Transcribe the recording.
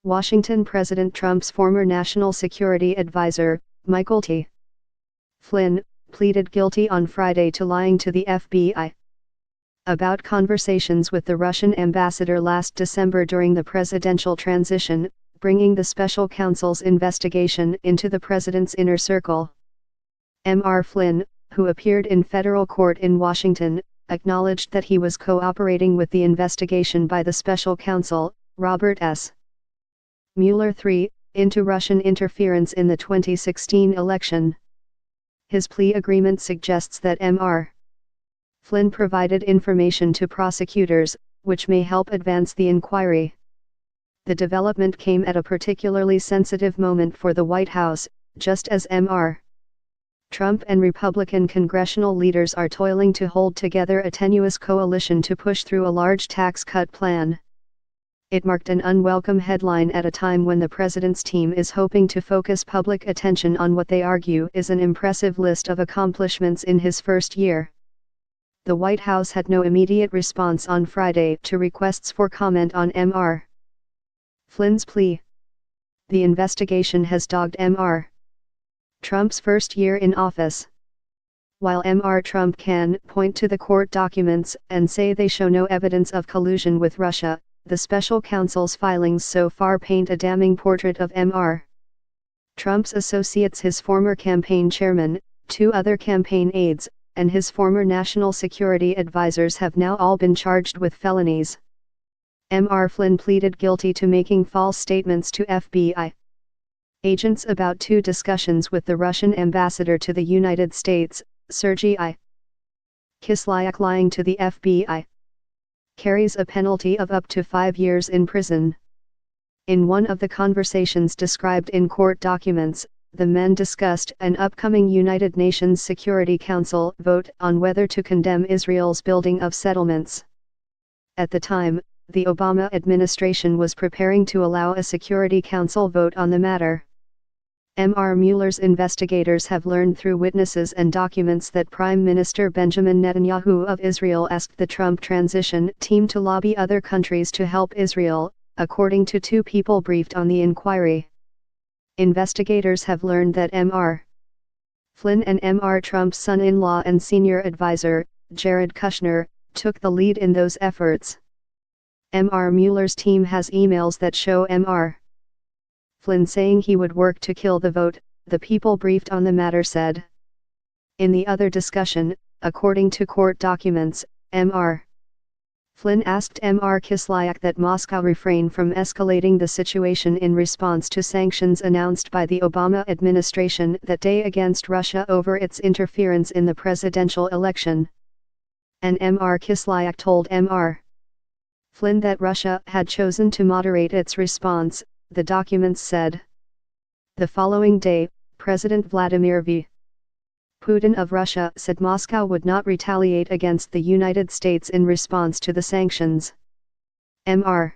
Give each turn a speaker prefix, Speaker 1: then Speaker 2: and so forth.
Speaker 1: Washington President Trump's former national security advisor, Michael T. Flynn, pleaded guilty on Friday to lying to the FBI about conversations with the Russian ambassador last December during the presidential transition, bringing the special counsel's investigation into the president's inner circle. Mr. Flynn, who appeared in federal court in Washington, acknowledged that he was cooperating with the investigation by the special counsel, Robert S. Mueller III, into Russian interference in the 2016 election. His plea agreement suggests that Mr. Flynn provided information to prosecutors, which may help advance the inquiry. The development came at a particularly sensitive moment for the White House, just as Mr. Trump and Republican congressional leaders are toiling to hold together a tenuous coalition to push through a large tax cut plan. It marked an unwelcome headline at a time when the president's team is hoping to focus public attention on what they argue is an impressive list of accomplishments in his first year. The White House had no immediate response on Friday to requests for comment on Mr. Flynn's plea. The investigation has dogged Mr. Trump's first year in office. While Mr. Trump can point to the court documents and say they show no evidence of collusion with Russia, the special counsel's filings so far paint a damning portrait of Mr. Trump's associates. His former campaign chairman, 2 other campaign aides, and his former national security advisors have now all been charged with felonies. Mr. Flynn pleaded guilty to making false statements to FBI agents about 2 discussions with the Russian ambassador to the United States, Sergei Kislyak. Lying to the FBI carries a penalty of up to 5 years in prison. In one of the conversations described in court documents, the men discussed an upcoming United Nations Security Council vote on whether to condemn Israel's building of settlements. At the time, the Obama administration was preparing to allow a Security Council vote on the matter. Mr. Mueller's investigators have learned through witnesses and documents that Prime Minister Benjamin Netanyahu of Israel asked the Trump transition team to lobby other countries to help Israel, according to 2 people briefed on the inquiry. Investigators have learned that Mr. Flynn and Mr. Trump's son-in-law and senior advisor, Jared Kushner, took the lead in those efforts. Mr. Mueller's team has emails that show Mr. Flynn saying he would work to kill the vote, the people briefed on the matter said. In the other discussion, according to court documents, Mr. Flynn asked Mr. Kislyak that Moscow refrain from escalating the situation in response to sanctions announced by the Obama administration that day against Russia over its interference in the presidential election. And Mr. Kislyak told Mr. Flynn that Russia had chosen to moderate its response, the documents said. The following day, President Vladimir V. Putin of Russia said Moscow would not retaliate against the United States in response to the sanctions. Mr.